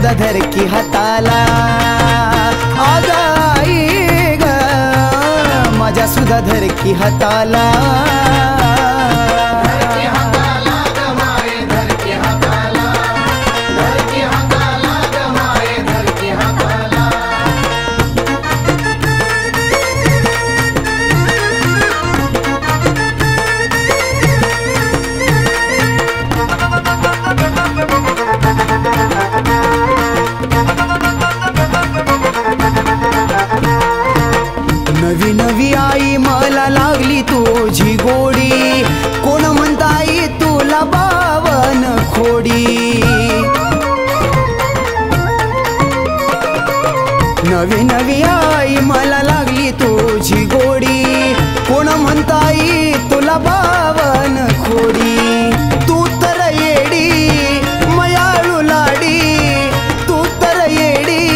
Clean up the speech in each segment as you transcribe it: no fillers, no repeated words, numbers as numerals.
सुद्धा धरकी हाताला आगाई ग माझ्या सुद्धा धरकी हाताला नवी नवी आई मला लागली तुझी गोडी कोण म्हणताई तुला बावन खोडी नवी नवी आई मला लागली तुझी गोडी कोण म्हणताई तुला बावन खोडी तू तर येडी मयाळू लाडी तू तर येडी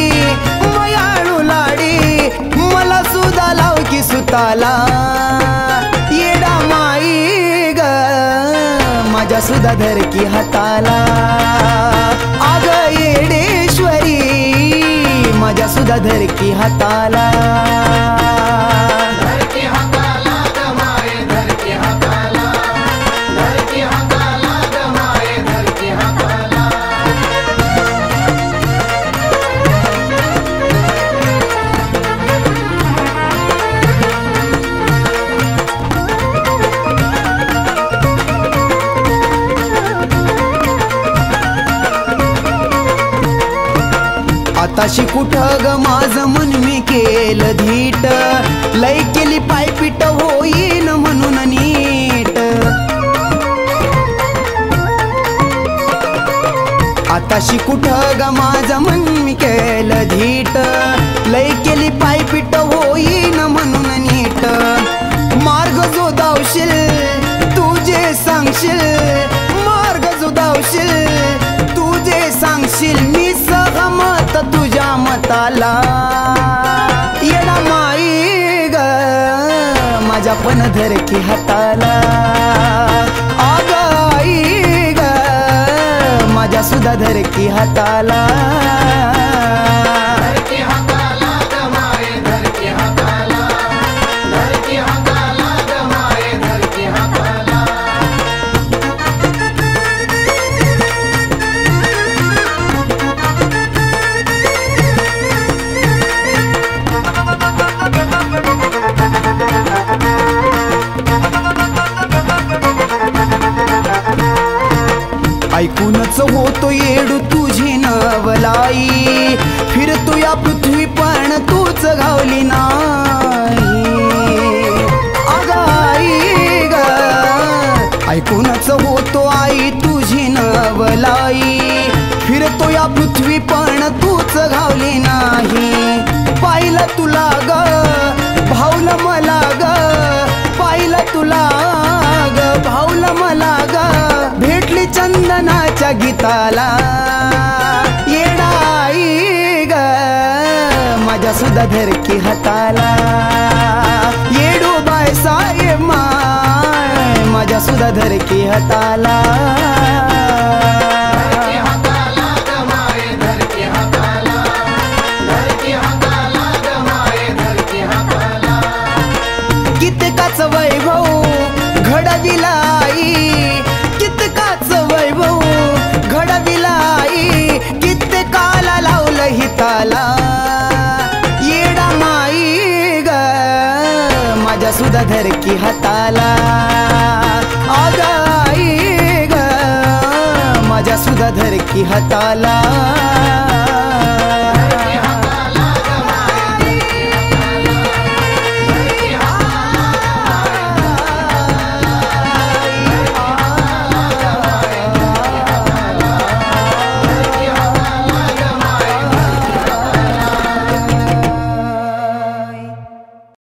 मयाळू लाडी मला सुद्धा लावकी सुताला येडा माई ग माझ्या सुद्धा धरकी हाताला आग येडेश्वरी माझ्या सुद्धा धरकी हाताला आताशी कुठं ग माझं मन मी केलं धीट लय केली पायपीट होईन म्हणून नीट आताशी कुठं ग माझं मन मी केलं धीट लय केली पायपीट होईन म्हणून नीट मार्ग जो धावशील तुझे सांगशील मार्ग जो धावशील तुझे सांगशील मी सहमत तुझ्या मताला येडा माई ग माझ्या पण धरकी हाताला आग आई ग माझ्या सुद्धा धरकी हाताला ऐकूनच होतो येडू तुझी नवलाई फिरतो या पृथ्वी पण तूच घावली नाही आगाई ग ऐकूनच होतो आई तुझी नवलाई फिरतो या पृथ्वी पण तूच घावली नाही पाहिलं तुला ग भावलं मला ग पाहिलं तुला ग भावलं मला ग भेटली चंदनाच्या गीताला येडाई ग माझ्या सुद्धा धरकी हाताला येडू बाय साये माय माझ्या सुद्धा धरकी हाताला कितकाच वैभव घडविलाई कितकाच वैभव घडविलाई कितकाला लावलं हिताला येडा माई ग माझ्या सुद्धा धरकी हाताला आग आई ग माझ्या सुद्धा धरकी हाताला